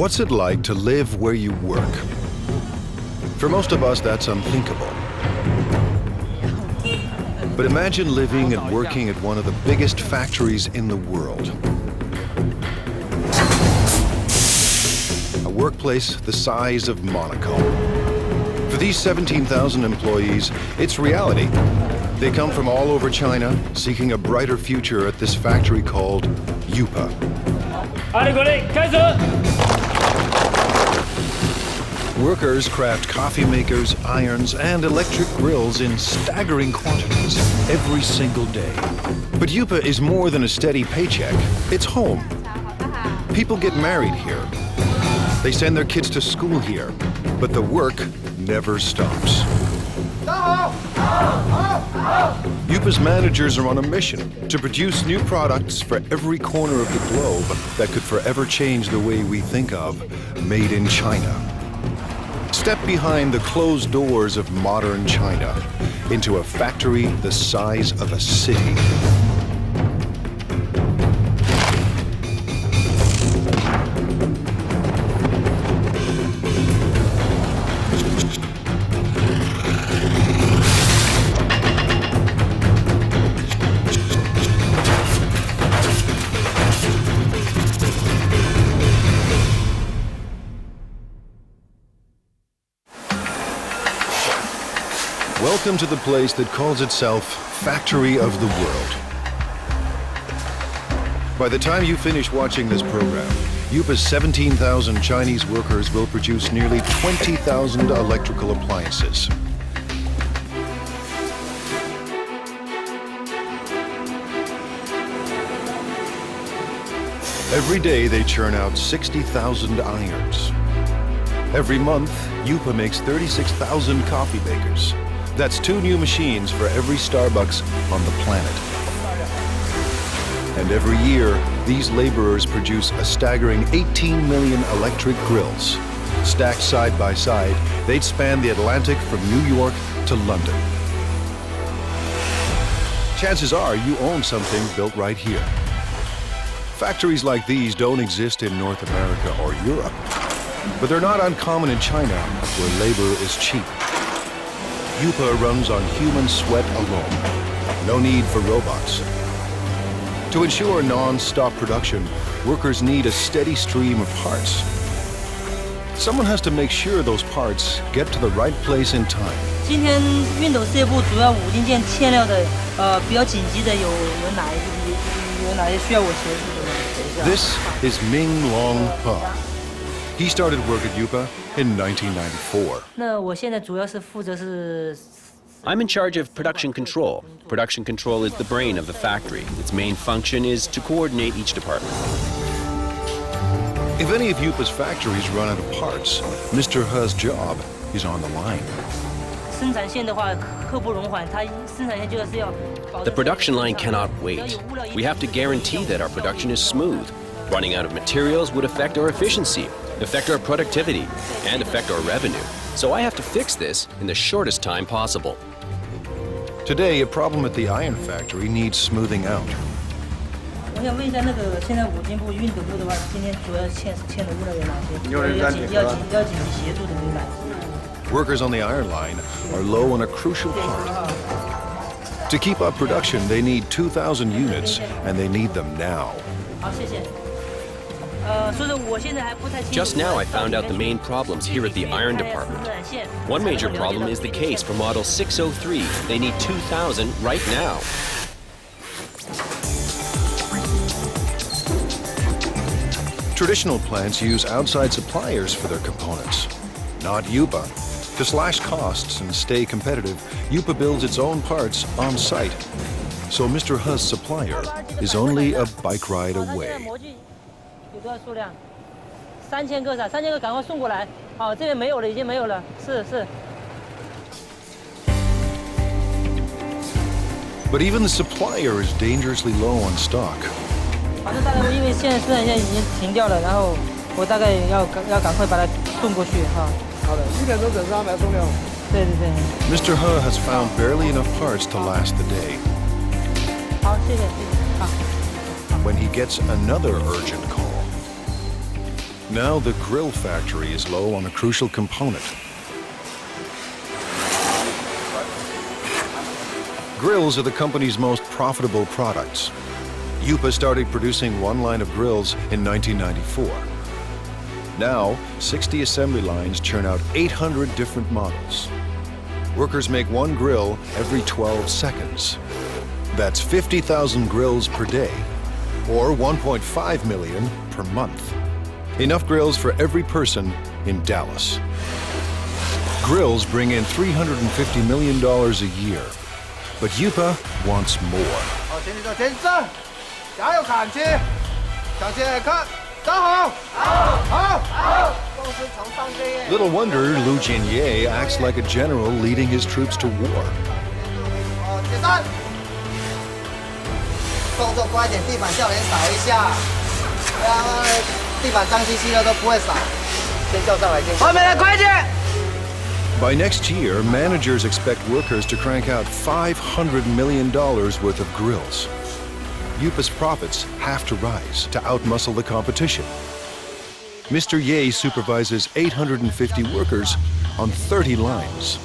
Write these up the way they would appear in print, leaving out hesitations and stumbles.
What's it like to live where you work? For most of us, that's unthinkable. But imagine living and working at one of the biggest factories in the world. A workplace the size of Monaco. For these 17,000 employees, it's reality. They come from all over China, seeking a brighter future at this factory called Yupa. Workers craft coffee makers, irons, and electric grills in staggering quantities every single day. But Yupa is more than a steady paycheck. It's home. People get married here. They send their kids to school here. But the work never stops. Yupa's managers are on a mission to produce new products for every corner of the globe that could forever change the way we think of made in China. Step behind the closed doors of modern China into a factory the size of a city. Welcome to the place that calls itself Factory of the World. By the time you finish watching this program, Yupa's 17,000 Chinese workers will produce nearly 20,000 electrical appliances. Every day they churn out 60,000 irons. Every month, Yupa makes 36,000 coffee makers. That's 2 new machines for every Starbucks on the planet. And every year, these laborers produce a staggering 18 million electric grills. Stacked side by side, they'd span the Atlantic from New York to London. Chances are you own something built right here. Factories like these don't exist in North America or Europe, but they're not uncommon in China, where labor is cheap. Yupa runs on human sweat alone. No need for robots. To ensure non-stop production, workers need a steady stream of parts. Someone has to make sure those parts get to the right place in time. 今天熨斗事业部主要5零件欠料的，比较紧急的有哪些需要我协助的？ This is Ming Long Pa. He started work at Yupa in 1994. 那我现在主要是负责是。 I'm in charge of production control. Production control is the brain of the factory. Its main function is to coordinate each department. If any of Yupa's factories run out of parts, Mr. He's job is on the line. 生产线的话，刻不容缓，它生产线就是要。 The production line cannot wait. We have to guarantee that our production is smooth. Running out of materials would affect our efficiency, affect our productivity, and affect our revenue. So I have to fix this in the shortest time possible. Today, a problem at the iron factory needs smoothing out. 我想问一下，那个现在五金部、熨斗部的话，今天主要欠的物料有哪些？要紧急协助的有哪些？ Workers on the iron line are low on a crucial part. To keep up production, they need 2,000 units, and they need them now. 好，谢谢。 Just now I found out the main problems here at the iron department. One major problem is the case for model 603. They need 2,000 right now. Traditional plants use outside suppliers for their components, not Yupa. To slash costs and stay competitive, Yupa builds its own parts on site. So Mr. He's supplier is only a bike ride away. 有多少数量？3000个是吧？3000个赶快送过来。好，这边没有了，已经没有了。是。 But even the supplier is dangerously low on stock. 反正大概因为现在生产线已经停掉了，然后我大概要赶快把它送过去哈。好的，1点钟准时安排送料。对。Mr. He has found barely enough parts to last the day. 好，谢谢。好。 When he gets another urgent call. Now the grill factory is low on a crucial component. Grills are the company's most profitable products. Yupa started producing one line of grills in 1994. Now, 60 assembly lines churn out 800 different models. Workers make one grill every 12 seconds. That's 50,000 grills per day, or 1.5 million per month. Enough grills for every person in Dallas. Grills bring in $350 million a year, but Yupa wants more. Little wonder Lu Jinye acts like a general leading his troops to war. By next year, managers expect workers to crank out $500 million worth of grills. Yupa's profits have to rise to outmuscle the competition. Mr. Ye supervises 850 workers on 30 lines.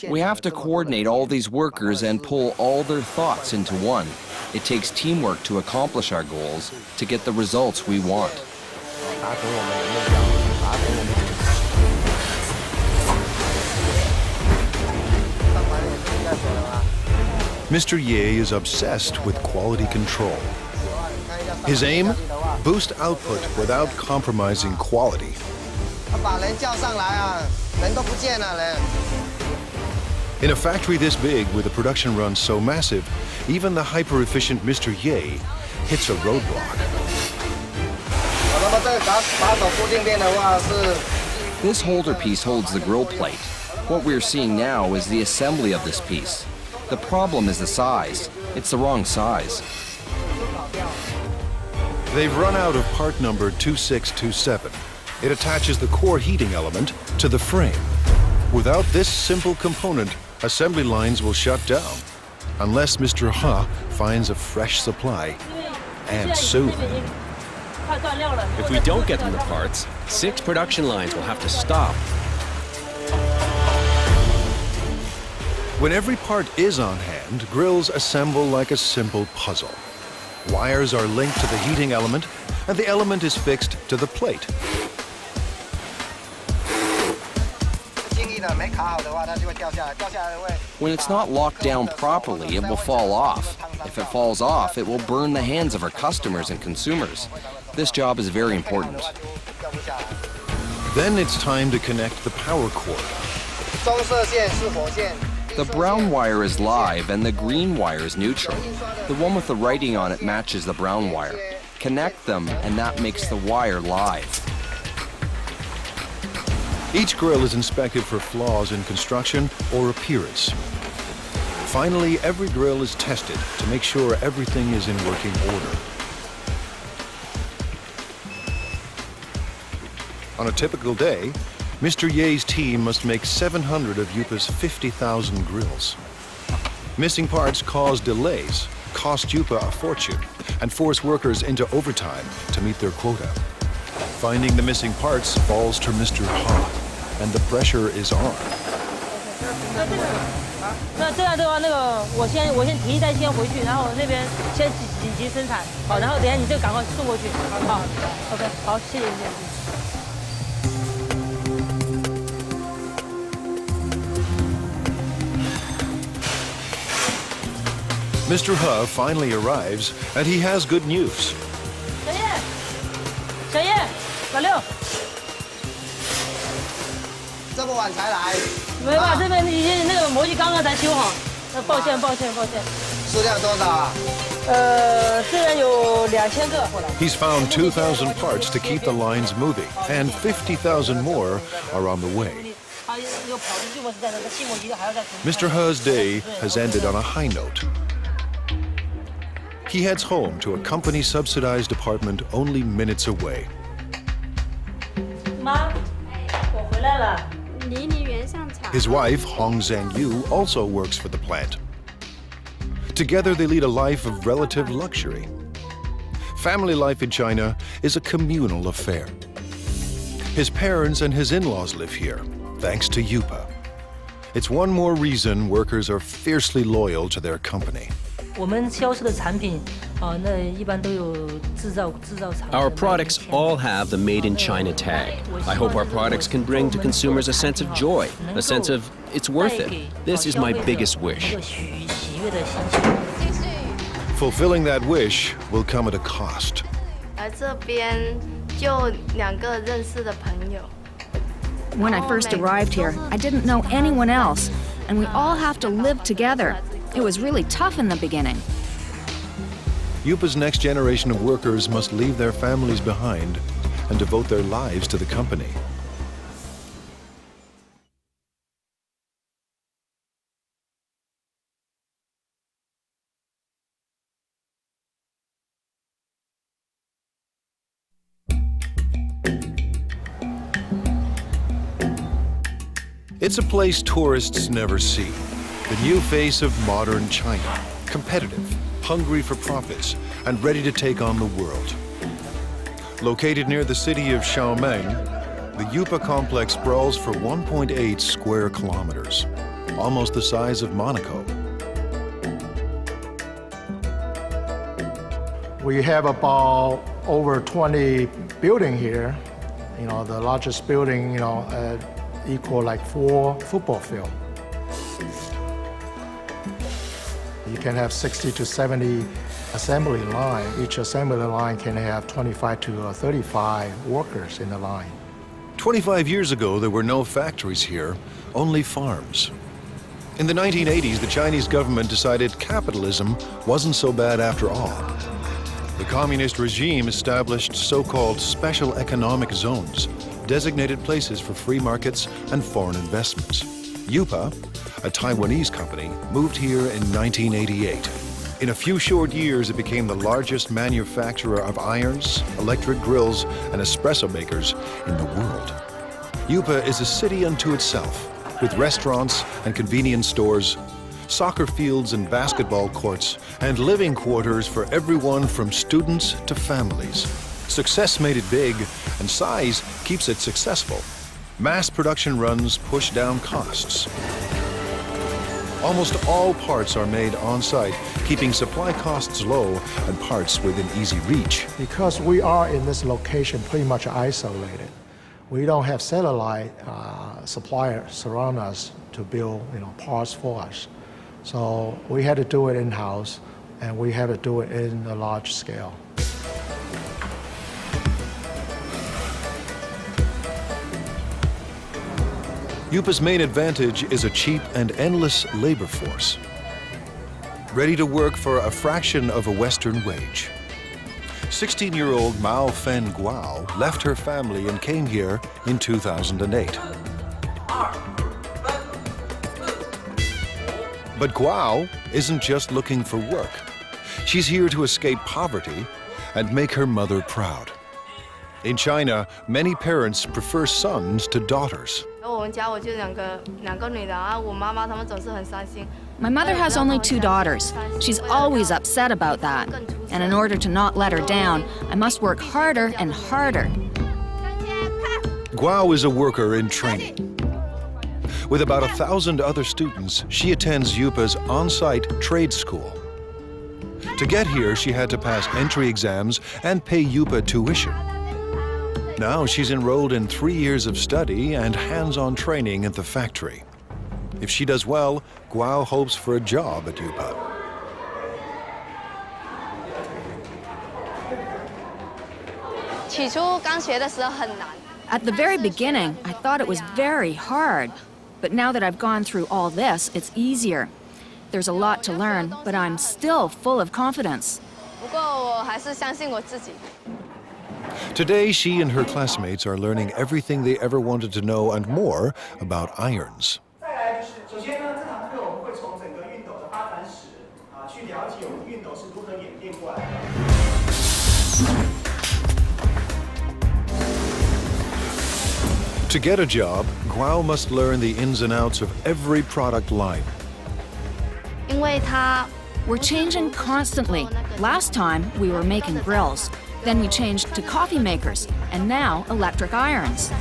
We have to coordinate all these workers and pull all their thoughts into one. It takes teamwork to accomplish our goals, to get the results we want. Mr. Ye is obsessed with quality control. His aim? Boost output without compromising quality. In a factory this big, with a production run so massive, even the hyper-efficient Mr. Ye hits a roadblock. This holder piece holds the grill plate. What we're seeing now is the assembly of this piece. The problem is the size. It's the wrong size. They've run out of part number 2627. It attaches the core heating element to the frame. Without this simple component, assembly lines will shut down, unless Mr. Ha finds a fresh supply, and soon. If we don't get them the parts, 6 production lines will have to stop. When every part is on hand, grills assemble like a simple puzzle. Wires are linked to the heating element, and the element is fixed to the plate. When it's not locked down properly, it will fall off. If it falls off, it will burn the hands of our customers and consumers. This job is very important. Then it's time to connect the power cord. The brown wire is live and the green wire is neutral. The one with the writing on it matches the brown wire. Connect them and that makes the wire live. Each grill is inspected for flaws in construction or appearance. Finally, every grill is tested to make sure everything is in working order. On a typical day, Mr. Ye's team must make 700 of Yupa's 50,000 grills. Missing parts cause delays, cost Yupa a fortune, and force workers into overtime to meet their quota. Finding the missing parts falls to Mr. Ha, and the pressure is on. 那这样的话，我先提一袋先回去，然后那边先紧急生产，好，然后等一下你这个赶快送过去，好 ，OK， 好，谢谢谢谢。 Mr. He finally arrives, and he has good news. 小叶，老六，这么晚才来？没办法，这边已经那个模具刚刚才修好，抱歉。数量多少啊？虽然有2000个。 He's found 2,000 parts to keep the lines moving, and 50,000 more are on the way. Mr. He's day has ended on a high note. He heads home to a company-subsidized apartment only minutes away. 妈，我回来了。 His wife, Hong Zhangyu, also works for the plant. Together, they lead a life of relative luxury. Family life in China is a communal affair. His parents and his in-laws live here, thanks to Yupa. It's one more reason workers are fiercely loyal to their company. 我们销售的产品，那一般都有制造厂。 Our products all have the Made in China tag. I hope our products can bring to consumers a sense of joy, a sense of it's worth it. This is my biggest wish. Fulfilling that wish will come at a cost. 来这边就2个认识的朋友。 When I first arrived here, I didn't know anyone else, and we all have to live together. It was really tough in the beginning. Yupa's next generation of workers must leave their families behind and devote their lives to the company. It's a place tourists never see. The new face of modern China, competitive, hungry for profits, and ready to take on the world. Located near the city of Xiaomeng, the Yupa complex sprawls for 1.8 square kilometers, almost the size of Monaco. We have about over 20 buildings here. You know, the largest building, equal like 4 football fields. You can have 60 to 70 assembly line. Each assembly line can have 25 to 35 workers in the line. 25 years ago, there were no factories here, only farms. In the 1980s, the Chinese government decided capitalism wasn't so bad after all. The communist regime established so-called special economic zones, designated places for free markets and foreign investments. Yupa, a Taiwanese company, moved here in 1988. In a few short years, it became the largest manufacturer of irons, electric grills, and espresso makers in the world. Yupa is a city unto itself, with restaurants and convenience stores, soccer fields and basketball courts, and living quarters for everyone from students to families. Success made it big, and size keeps it successful. Mass production runs push down costs. Almost all parts are made on-site, keeping supply costs low and parts within easy reach. Because we are in this location pretty much isolated, we don't have satellite suppliers surround us to build parts for us. So we had to do it in-house, and we had to do it in a large scale. Yupa's main advantage is a cheap and endless labor force, ready to work for a fraction of a Western wage. 16-year-old Mao Fen Guao left her family and came here in 2008. But Guao isn't just looking for work. She's here to escape poverty and make her mother proud. In China, many parents prefer sons to daughters. My mother has only 2 daughters. She's always upset about that. And in order to not let her down, I must work harder and harder. Guao is a worker in training. With about 1,000 other students, she attends Yupa's on-site trade school. To get here, she had to pass entry exams and pay Yupa tuition. Now she's enrolled in 3 years of study and hands-on training at the factory. If she does well, Guao hopes for a job at Yupa. At the very beginning, I thought it was very hard. But now that I've gone through all this, it's easier. There's a lot to learn, but I'm still full of confidence. Today, she and her classmates are learning everything they ever wanted to know and more about irons. To get a job, Guao must learn the ins and outs of every product line. We're changing constantly. Last time, we were making grills. Then we changed to coffee makers, and now electric irons.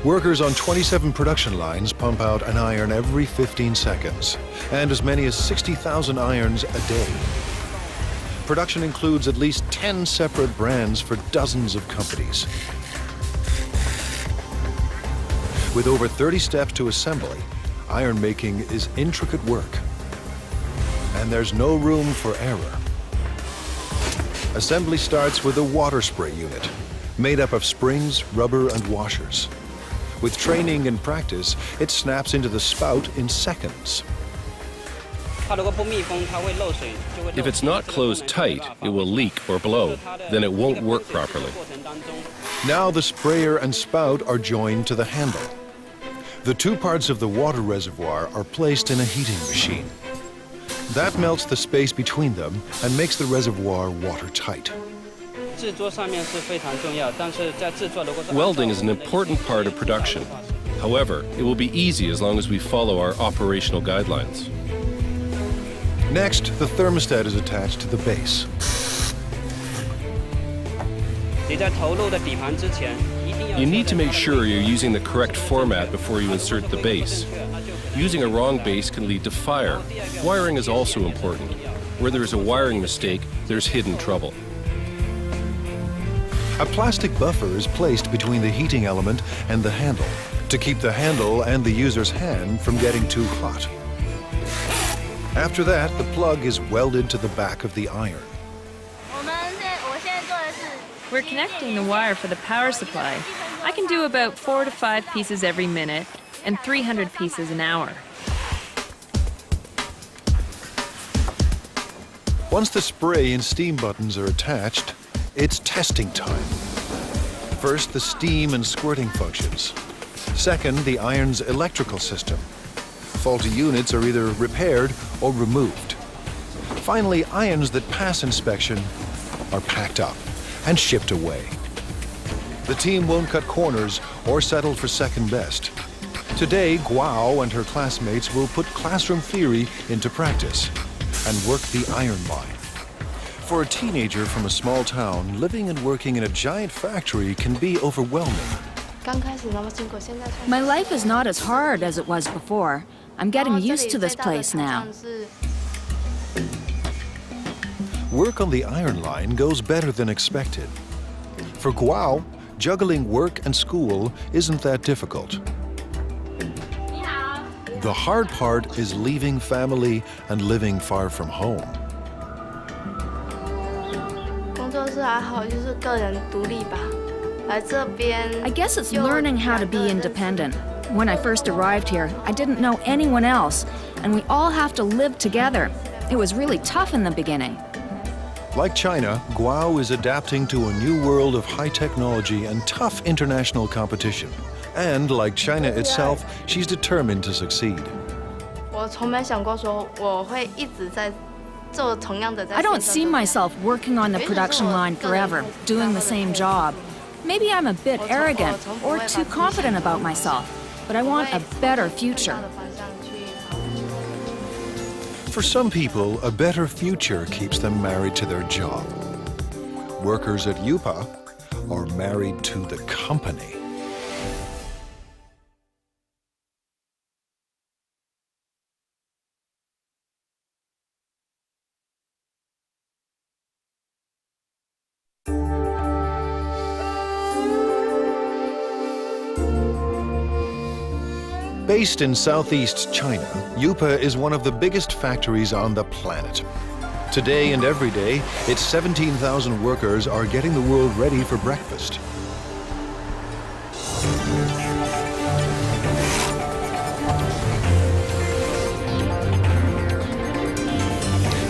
Workers on 27 production lines pump out an iron every 15 seconds, and as many as 60,000 irons a day. Production includes at least 10 separate brands for dozens of companies. With over 30 steps to assembly, iron making is intricate work, and there's no room for error. Assembly starts with a water spray unit, made up of springs, rubber, and washers. With training and practice, it snaps into the spout in seconds. If it's not closed tight, it will leak or blow. Then it won't work properly. Now the sprayer and spout are joined to the handle. The two parts of the water reservoir are placed in a heating machine. That melts the space between them and makes the reservoir watertight. Welding is an important part of production. However, it will be easy as long as we follow our operational guidelines. Next, the thermostat is attached to the base. You need to make sure you're using the correct format before you insert the base. Using a wrong base can lead to fire. Wiring is also important. Where there is a wiring mistake, there's hidden trouble. A plastic buffer is placed between the heating element and the handle to keep the handle and the user's hand from getting too hot. After that, the plug is welded to the back of the iron. We're connecting the wire for the power supply. I can do about 4 to 5 pieces every minute and 300 pieces an hour. Once the spray and steam buttons are attached, it's testing time. First, the steam and squirting functions. Second, the iron's electrical system. Faulty units are either repaired or removed. Finally, irons that pass inspection are packed up and shipped away. The team won't cut corners or settle for second best. Today, Guo and her classmates will put classroom theory into practice and work the iron line. For a teenager from a small town, living and working in a giant factory can be overwhelming. My life is not as hard as it was before. I'm getting used to this place now. Work on the iron line goes better than expected. For Guo, juggling work and school isn't that difficult. The hard part is leaving family and living far from home. I guess it's learning how to be independent. When I first arrived here, I didn't know anyone else, and we all have to live together. It was really tough in the beginning. Like China, Guo is adapting to a new world of high technology and tough international competition. And like China itself, she's determined to succeed. I don't see myself working on the production line forever, doing the same job. Maybe I'm a bit arrogant or too confident about myself, but I want a better future. For some people, a better future keeps them married to their job. Workers at UPA are married to the company. Based in southeast China, UPA is one of the biggest factories on the planet. Today and every day, its 17,000 workers are getting the world ready for breakfast.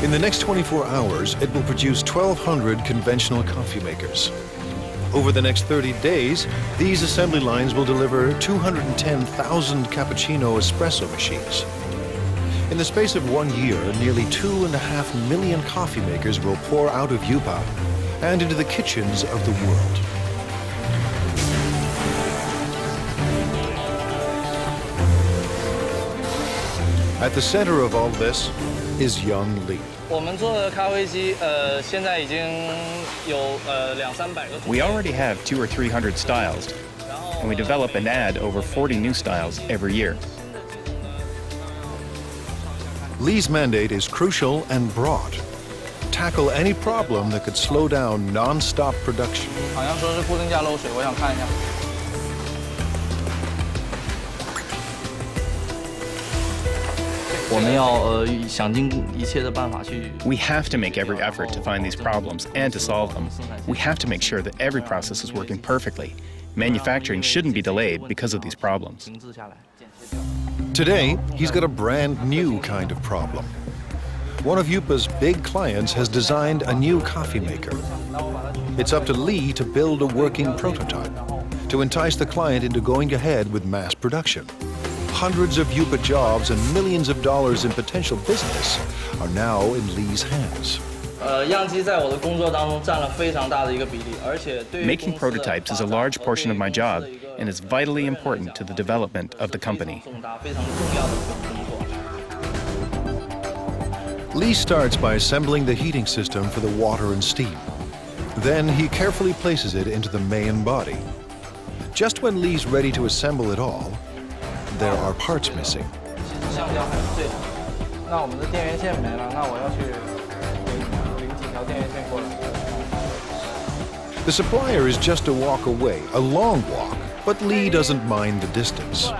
In the next 24 hours, it will produce 1,200 conventional coffee makers. Over the next 30 days, these assembly lines will deliver 210,000 cappuccino espresso machines. In the space of 1 year, nearly 2.5 million coffee makers will pour out of UPA and into the kitchens of the world. At the center of all this, is young Lee. We already have 200 or 300 styles, and we develop and add over 40 new styles every year. Lee's mandate is crucial and broad. Tackle any problem that could slow down non-stop production. We have to make every effort to find these problems and to solve them. We have to make sure that every process is working perfectly. Manufacturing shouldn't be delayed because of these problems. Today, he's got a brand new kind of problem. One of Yupa's big clients has designed a new coffee maker. It's up to Lee to build a working prototype to entice the client into going ahead with mass production. Hundreds of Yupa jobs and millions of dollars in potential business are now in Lee's hands. Making prototypes is a large portion of my job and is vitally important to the development of the company. Lee starts by assembling the heating system for the water and steam. Then he carefully places it into the main body. Just when Lee's ready to assemble it all, there are parts missing. The supplier is just a walk away, a long walk, but Lee doesn't mind the distance.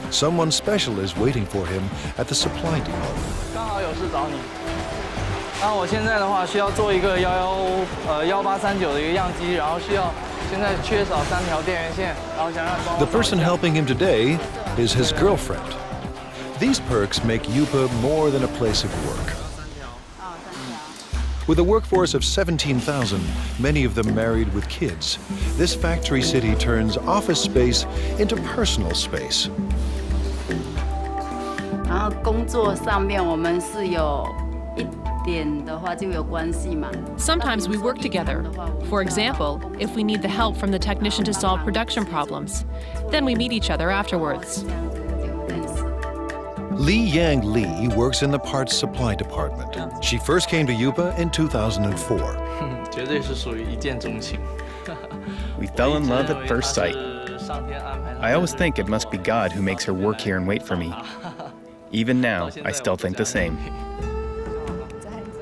Someone special is waiting for him at the supply depot. The person helping him today is his girlfriend. These perks make Yupa more than a place of work. With a workforce of 17,000, many of them married with kids, this factory city turns office space into personal space. Sometimes we work together. For example, if we need the help from the technician to solve production problems, then we meet each other afterwards. Li Yang Lee works in the parts supply department. She first came to Yupa in 2004. We fell in love at first sight. I always think it must be God who makes her work here and wait for me. Even now, I still think the same.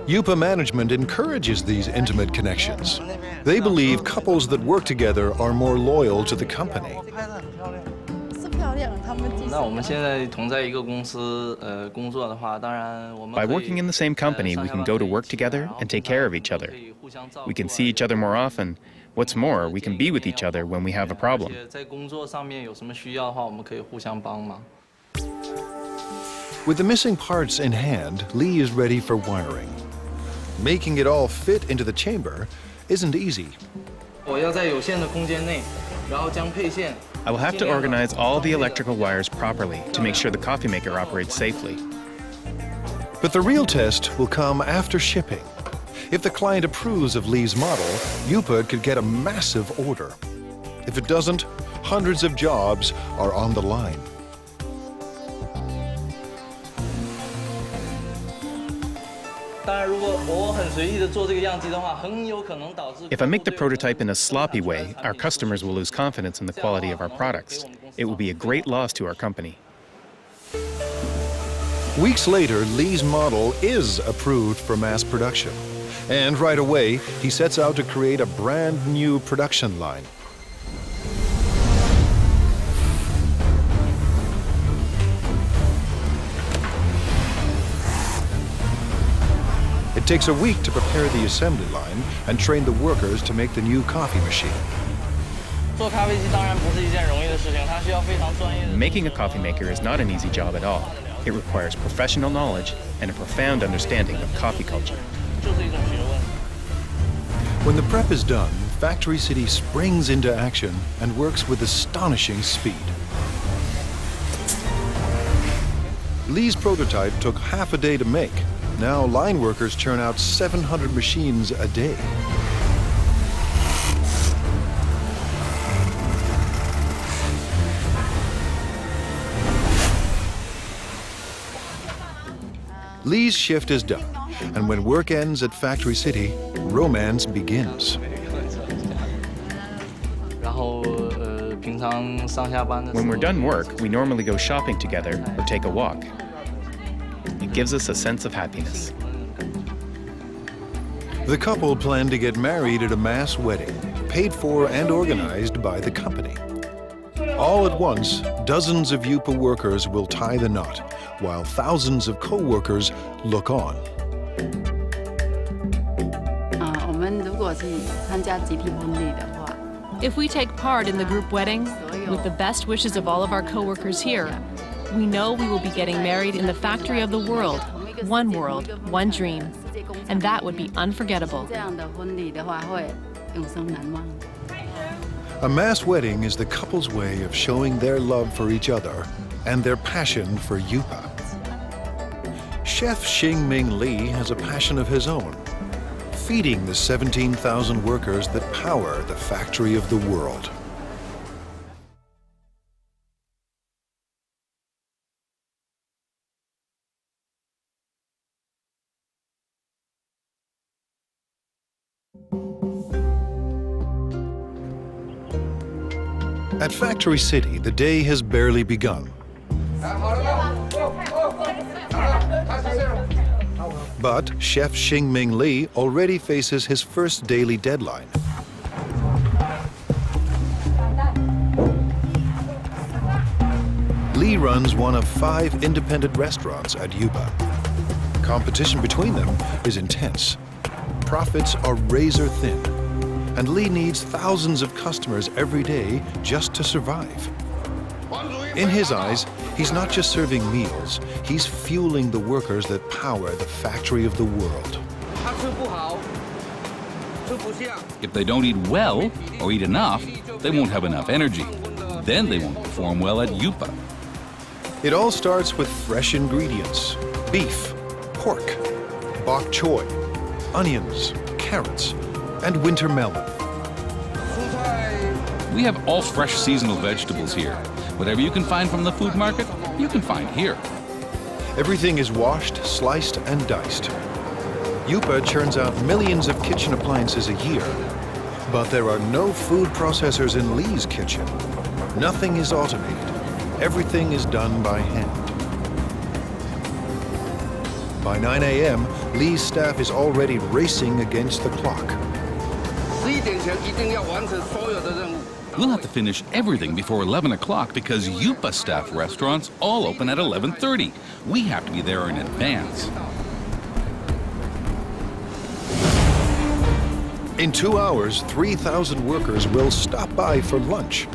Yupa management encourages these intimate connections. They believe couples that work together are more loyal to the company. By working in the same company, we can go to work together and take care of each other. We can see each other more often. What's more, we can be with each other when we have a problem. With the missing parts in hand, Lee is ready for wiring. Making it all fit into the chamber isn't easy. I will have to organize all the electrical wires properly to make sure the coffee maker operates safely. But the real test will come after shipping. If the client approves of Lee's model, Yupa could get a massive order. If it doesn't, hundreds of jobs are on the line. If I make the prototype in a sloppy way, our customers will lose confidence in the quality of our products. It will be a great loss to our company. Weeks later, Lee's model is approved for mass production. And right away, he sets out to create a brand new production line. It takes a week to prepare the assembly line and train the workers to make the new coffee machine. Making a coffee maker is not an easy job at all. It requires professional knowledge and a profound understanding of coffee culture. When the prep is done, Factory City springs into action and works with astonishing speed. Lee's prototype took half a day to make. Now line workers churn out 700 machines a day. Lee's shift is done, and when work ends at Factory City, romance begins. When we're done work, we normally go shopping together or take a walk. It gives us a sense of happiness. The couple plan to get married at a mass wedding, paid for and organized by the company. All at once, dozens of Yupa workers will tie the knot, while thousands of co-workers look on. If we take part in the group wedding, with the best wishes of all of our co-workers here, we know we will be getting married in the factory of the world, one dream. And that would be unforgettable. A mass wedding is the couple's way of showing their love for each other and their passion for Yupa. Chef Xingming Li has a passion of his own, feeding the 17,000 workers that power the factory of the world. At Factory City, the day has barely begun. But Chef Xingming Li already faces his first daily deadline. Li runs one of 5 independent restaurants at Yupa. Competition between them is intense. Profits are razor thin, and Li needs thousands of customers every day just to survive. In his eyes, he's not just serving meals, he's fueling the workers that power the factory of the world. If they don't eat well or eat enough, they won't have enough energy. Then they won't perform well at Yupa. It all starts with fresh ingredients: beef, pork, bok choy, onions, carrots, and winter melon. We have all fresh seasonal vegetables here. Whatever you can find from the food market, you can find here. Everything is washed, sliced, and diced. Yupa churns out millions of kitchen appliances a year. But there are no food processors in Li's kitchen. Nothing is automated. Everything is done by hand. By 9 a.m., Li's staff is already racing against the clock. We'll have to finish everything before 11 o'clock because Yupa staff restaurants all open at 11:30. We have to be there in advance. In 2 hours, 3,000 workers will stop by for lunch.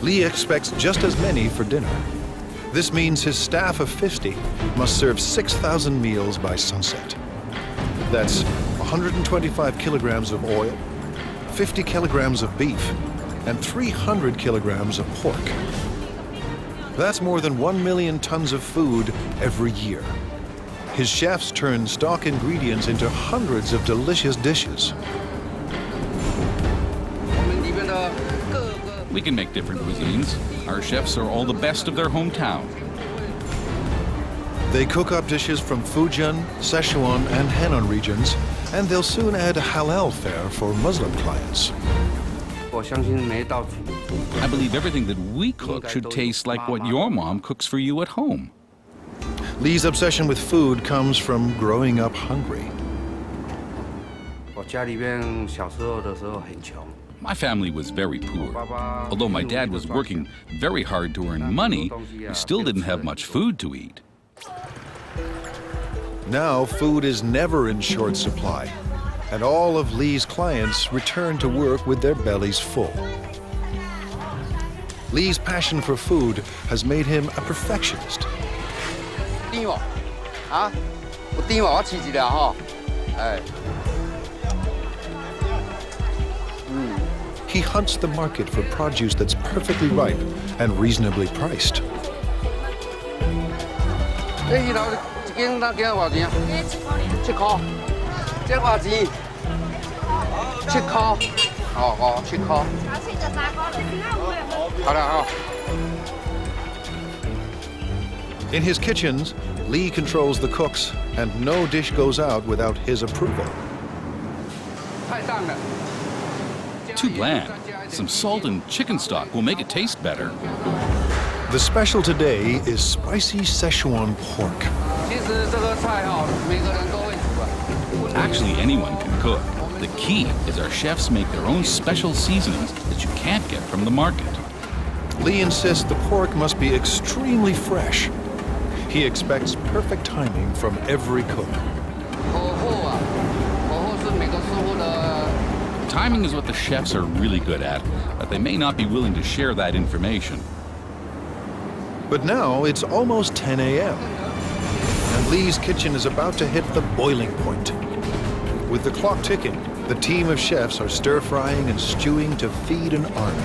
Li expects just as many for dinner. This means his staff of 50 must serve 6,000 meals by sunset. That's 125 kilograms of oil, 50 kilograms of beef, and 300 kilograms of pork. That's more than 1 million tons of food every year. His chefs turn stock ingredients into hundreds of delicious dishes. We can make different cuisines. Our chefs are all the best of their hometown. They cook up dishes from Fujian, Sichuan, and Henan regions, and they'll soon add halal fare for Muslim clients. I believe everything that we cook should taste like what your mom cooks for you at home. Li's obsession with food comes from growing up hungry. My family was very poor. Although my dad was working very hard to earn money, we still didn't have much food to eat. Now food is never in short supply, and all of Li's clients return to work with their bellies full. Li's passion for food has made him a perfectionist. He hunts the market for produce that's perfectly ripe and reasonably priced. In his kitchens, Lee controls the cooks, and no dish goes out without his approval. Too bland. Some salt and chicken stock will make it taste better. The special today is spicy Szechuan pork. Actually, anyone can cook. The key is our chefs make their own special seasonings that you can't get from the market. Lee insists the pork must be extremely fresh. He expects perfect timing from every cook. Timing is what the chefs are really good at, but they may not be willing to share that information. But now it's almost 10 a.m. and Lee's kitchen is about to hit the boiling point. With the clock ticking, the team of chefs are stir-frying and stewing to feed an army.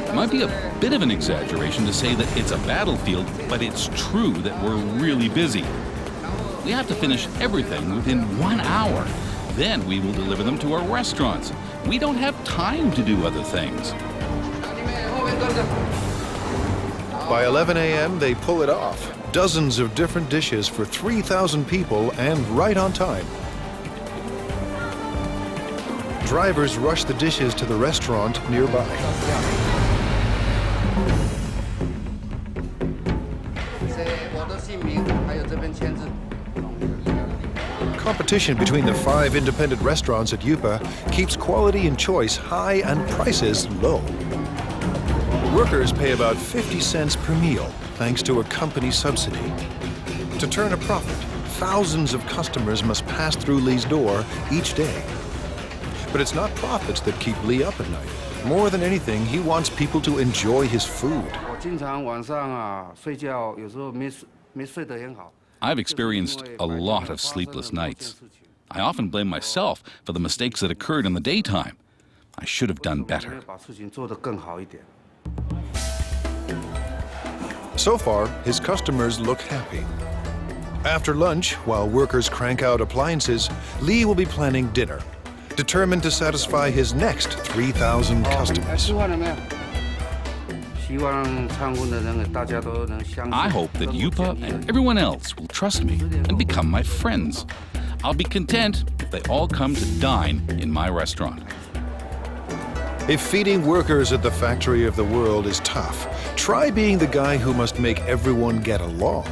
It might be a bit of an exaggeration to say that it's a battlefield, but it's true that we're really busy. We have to finish everything within 1 hour. Then we will deliver them to our restaurants. We don't have time to do other things. By 11 a.m., they pull it off. Dozens of different dishes for 3,000 people and right on time. Drivers rush the dishes to the restaurant nearby. Competition between the 5 independent restaurants at Yupa keeps quality and choice high and prices low. Workers pay about 50 cents per meal, thanks to a company subsidy. To turn a profit, thousands of customers must pass through Lee's door each day. But it's not profits that keep Lee up at night. More than anything, he wants people to enjoy his food. I've experienced a lot of sleepless nights. I often blame myself for the mistakes that occurred in the daytime. I should have done better. So far, his customers look happy. After lunch, while workers crank out appliances, Lee will be planning dinner, determined to satisfy his next 3,000 customers. I hope that Yupa and everyone else will trust me and become my friends. I'll be content if they all come to dine in my restaurant. If feeding workers at the factory of the world is tough, try being the guy who must make everyone get along.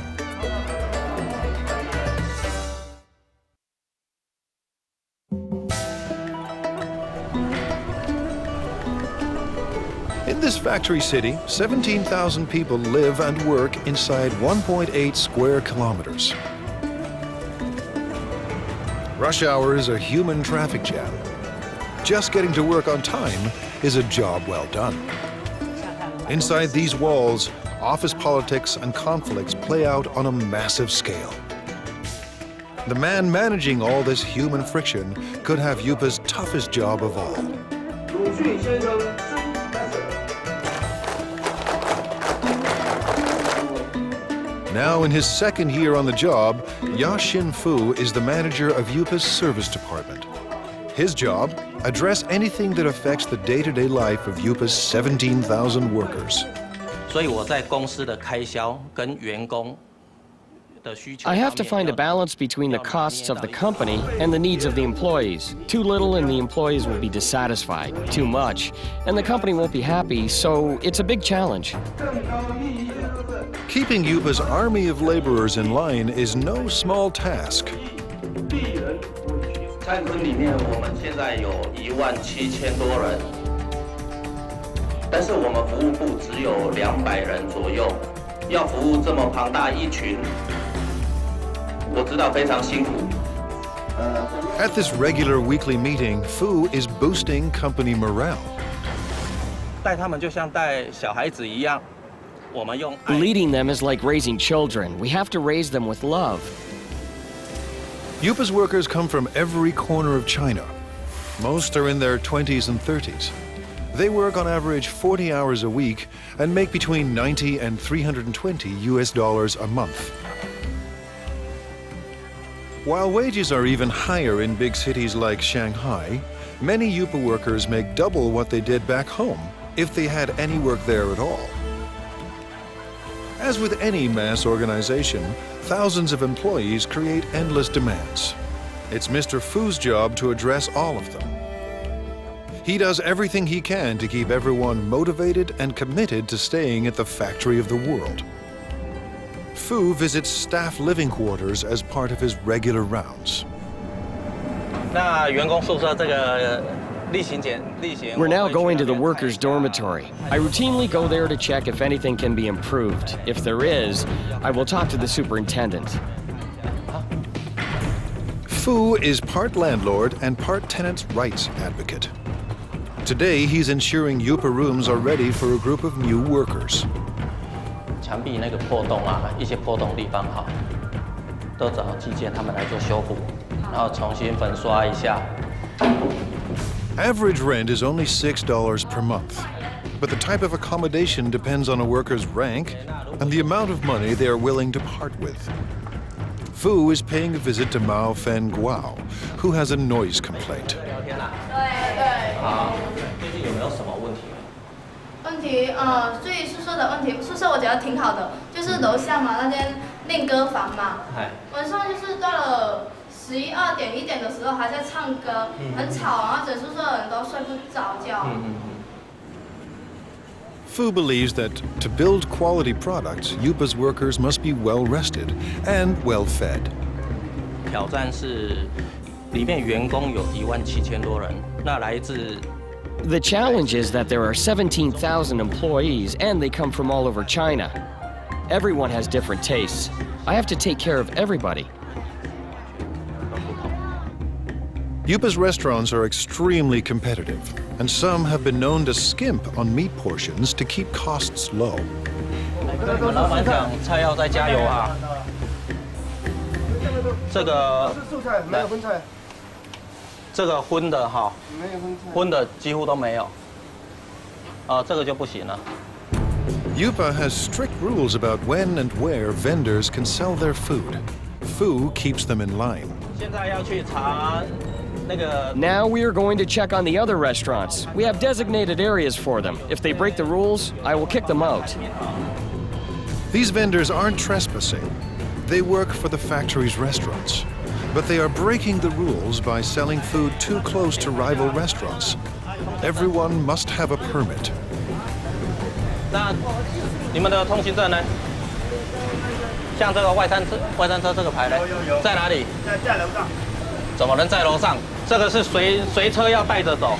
In this factory city, 17,000 people live and work inside 1.8 square kilometers. Rush hour is a human traffic jam. Just getting to work on time is a job well done. Inside these walls, office politics and conflicts play out on a massive scale. The man managing all this human friction could have Yupa's toughest job of all. Now in his second year on the job, Ya Xin-fu is the manager of Yupa's service department. His job, address anything that affects the day-to-day life of Yupa's 17,000 workers. I have to find a balance between the costs of the company and the needs of the employees. Too little and the employees will be dissatisfied. Too much, and the company won't be happy, so it's a big challenge. Keeping Yupa's army of laborers in line is no small task. 餐厅里面我们现在有17000多人，但是我们服务部只有200人左右，要服务这么庞大一群，我知道非常辛苦。 At this regular weekly meeting, Fu is boosting company morale. 带他们就像带小孩子一样，我们用爱。 Leading them is like raising children. We have to raise them with love. Yupa's workers come from every corner of China. Most are in their 20s and 30s. They work on average 40 hours a week and make between $90 and $320 US a month. While wages are even higher in big cities like Shanghai, many Yupa workers make double what they did back home if they had any work there at all. As with any mass organization, thousands of employees create endless demands. It's Mr. Fu's job to address all of them. He does everything he can to keep everyone motivated and committed to staying at the factory of the world. Fu visits staff living quarters as part of his regular rounds. We're now going to the workers' dormitory. I routinely go there to check if anything can be improved. If there is, I will talk to the superintendent. Fu is part landlord and part tenants' rights advocate. Today, he's ensuring Yupa rooms are ready for a group of new workers. 墙壁那个破洞啊，一些破洞地方好，都找技建他们来做修补，然后重新粉刷一下。 Average rent is only $6 per month, but the type of accommodation depends on a worker's rank and the amount of money they are willing to part with. Fu is paying a visit to Mao Fen Guao, who has a noise complaint. 最近有没有什么问题？问题，所以宿舍的问题，宿舍我觉得挺好的，就是楼下嘛那间练歌房嘛，晚上就是到了11、2点、1点的时候还在唱歌，很吵，然后整宿舍的人都睡不着觉。Fu believes that to build quality products, Yupa's workers must be well rested and well fed. 挑战是里面员工有17000多人，那来自 The challenge is that there are 17,000 employees and they come from all over China. Everyone has different tastes. I have to take care of everybody. Yupa's restaurants are extremely competitive, and some have been known to skimp on meat portions to keep costs low. 跟你们老板讲，菜要再加油啊！这个素菜没有荤菜，这个荤的哈，没有荤菜，荤的几乎都没有。这个就不行了。Yupa has strict rules about when and where vendors can sell their food. Fu keeps them in line. 现在要去查。 Now we are going to check on the other restaurants. We have designated areas for them. If they break the rules, I will kick them out. These vendors aren't trespassing. They work for the factory's restaurants. But they are breaking the rules by selling food too close to rival restaurants. Everyone must have a permit. 那你们的通行证呢？像这个外餐车这个牌呢，在哪里？在楼上。怎么能在楼上？ 这个是随车要带着走。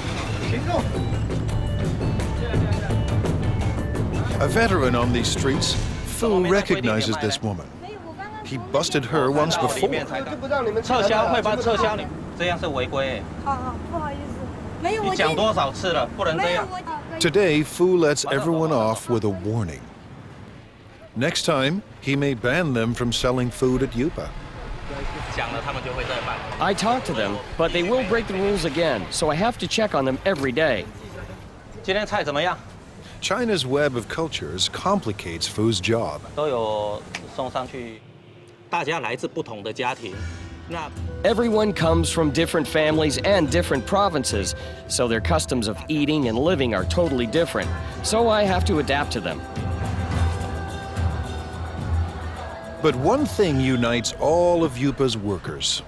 A veteran on these streets, Fu recognizes this woman. He busted her once before. 撤销会把撤销你，这样是违规。不好意思，你讲多少次了，不能这样。Today, Fu lets everyone off with a warning. Next time, he may ban them from selling food at Yupa. I talk to them, but they will break the rules again, so I have to check on them every day. 今天菜怎么样？ China's web of cultures complicates Fu's job. 都有送上去，大家来自不同的家庭。那 Everyone comes from different families and different provinces, so their customs of eating and living are totally different. So I have to adapt to them. But one thing unites all of Yupa's workers: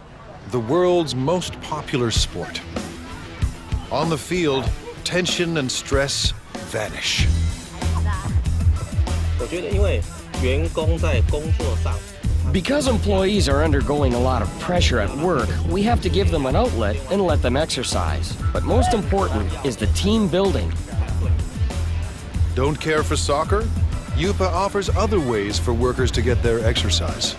the world's most popular sport. On the field, tension and stress vanish. 我觉得，因为员工在工作上。 Because employees are undergoing a lot of pressure at work, we have to give them an outlet and let them exercise. But most important is the team building. Don't care for soccer? Yupa offers other ways for workers to get their exercise.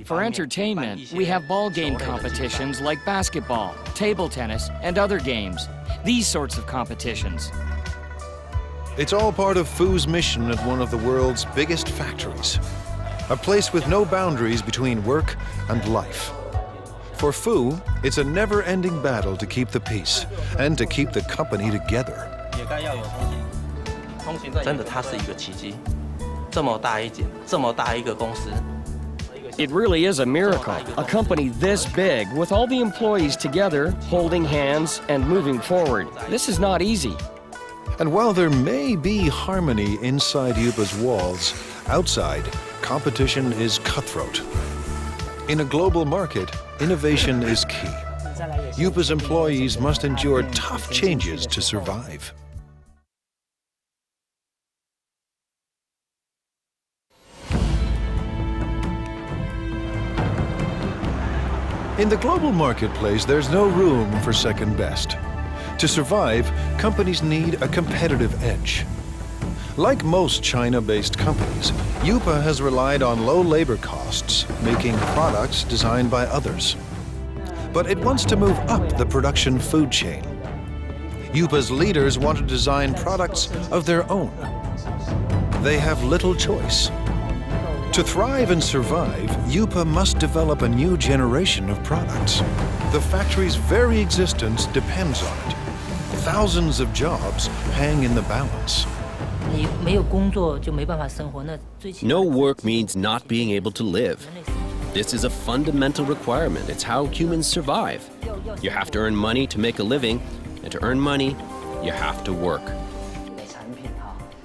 For entertainment, we have ball game competitions like basketball, table tennis, and other games. These sorts of competitions. It's all part of Fu's mission at one of the world's biggest factories. A place with no boundaries between work and life. For Fu, it's a never-ending battle to keep the peace and to keep the company together. 真的，它是一个奇迹。这么大一间，这么大一个公司。 It really is a miracle. A company this big, with all the employees together, holding hands and moving forward. This is not easy. And while there may be harmony inside Yupa's walls, outside, competition is cutthroat. In a global market, innovation is key. Yupa's employees must endure tough changes to survive. In the global marketplace, there's no room for second best. To survive, companies need a competitive edge. Like most China-based companies, Yupa has relied on low labor costs, making products designed by others. But it wants to move up the production food chain. Yupa's leaders want to design products of their own. They have little choice. To thrive and survive, Yupa must develop a new generation of products. The factory's very existence depends on it. Thousands of jobs hang in the balance. No work means not being able to live. This is a fundamental requirement. It's how humans survive. You have to earn money to make a living, and to earn money, you have to work.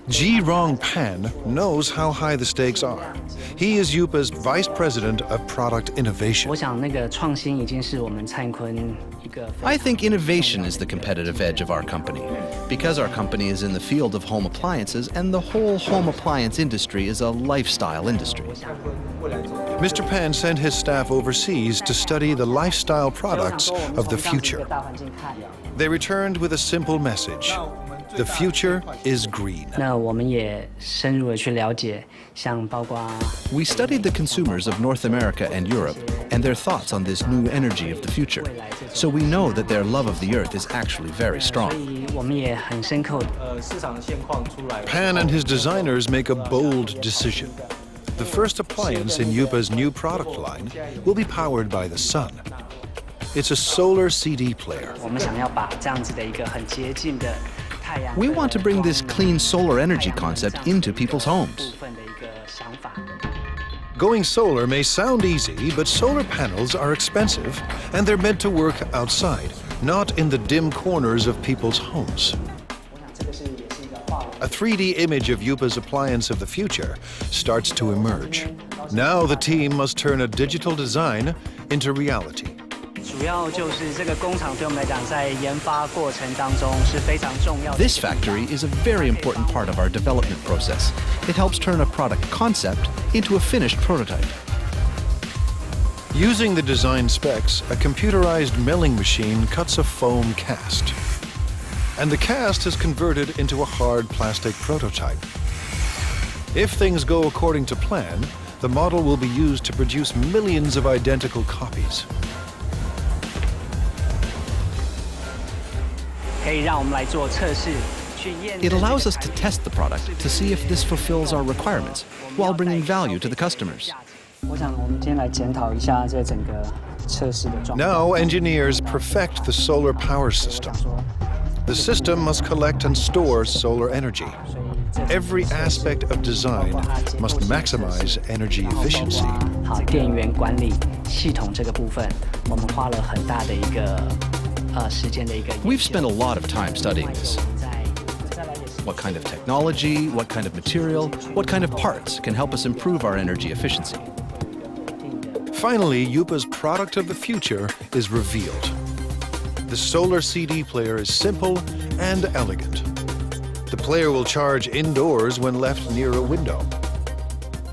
Ji-Rong Pan knows how high the stakes are. He is Yupa's Vice President of Product Innovation. I think innovation is the competitive edge of our company, because our company is in the field of home appliances, and the whole home appliance industry is a lifestyle industry. Mr. Pan sent his staff overseas to study the lifestyle products of the future. They returned with a simple message. The future is green. We studied the consumers of North America and Europe and their thoughts on this new energy of the future. So we know that their love of the earth is actually very strong. Pan and his designers make a bold decision. The first appliance in Yupa's new product line will be powered by the sun. It's a solar CD player. We want to bring this clean solar energy concept into people's homes. Going solar may sound easy, but solar panels are expensive, and they're meant to work outside, not in the dim corners of people's homes. A 3D image of Yupa's appliance of the future starts to emerge. Now the team must turn a digital design into reality. This factory is a very important part of our development process. It helps turn a product concept into a finished prototype. Using the design specs, a computerized milling machine cuts a foam cast. And the cast is converted into a hard plastic prototype. If things go according to plan, the model will be used to produce millions of identical copies. It allows us to test the product to see if this fulfills our requirements while bringing value to the customers. Now engineers perfect the solar power system. The system must collect and store solar energy. Every aspect of design must maximize energy efficiency. We've spent a lot of time studying this. What kind of technology, what kind of material, what kind of parts can help us improve our energy efficiency? Finally, Yupa's product of the future is revealed. The solar CD player is simple and elegant. The player will charge indoors when left near a window.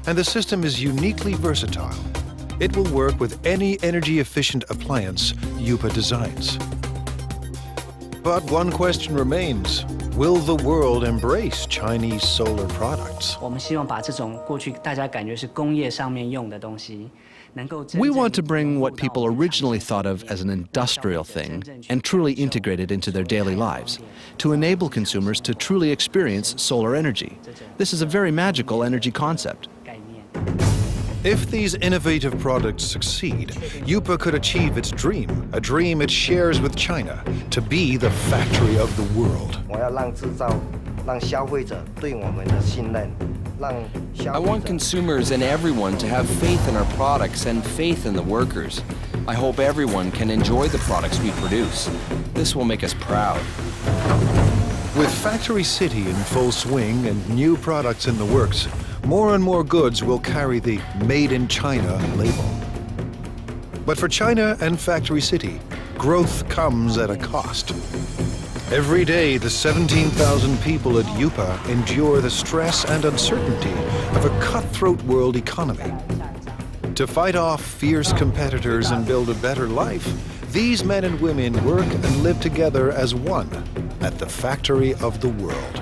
And the system is uniquely versatile. It will work with any energy-efficient appliance Yupa designs. But one question remains. Will the world embrace Chinese solar products? We want to bring what people originally thought of as an industrial thing and truly integrate it into their daily lives, to enable consumers to truly experience solar energy. This is a very magical energy concept. If these innovative products succeed, Yupa could achieve its dream, a dream it shares with China, to be the factory of the world. I want consumers and everyone to have faith in our products and faith in the workers. I hope everyone can enjoy the products we produce. This will make us proud. With Factory City in full swing and new products in the works, more and more goods will carry the Made in China label. But for China and Factory City, growth comes at a cost. Every day, the 17,000 people at Yupa endure the stress and uncertainty of a cutthroat world economy. To fight off fierce competitors and build a better life, these men and women work and live together as one at the factory of the world.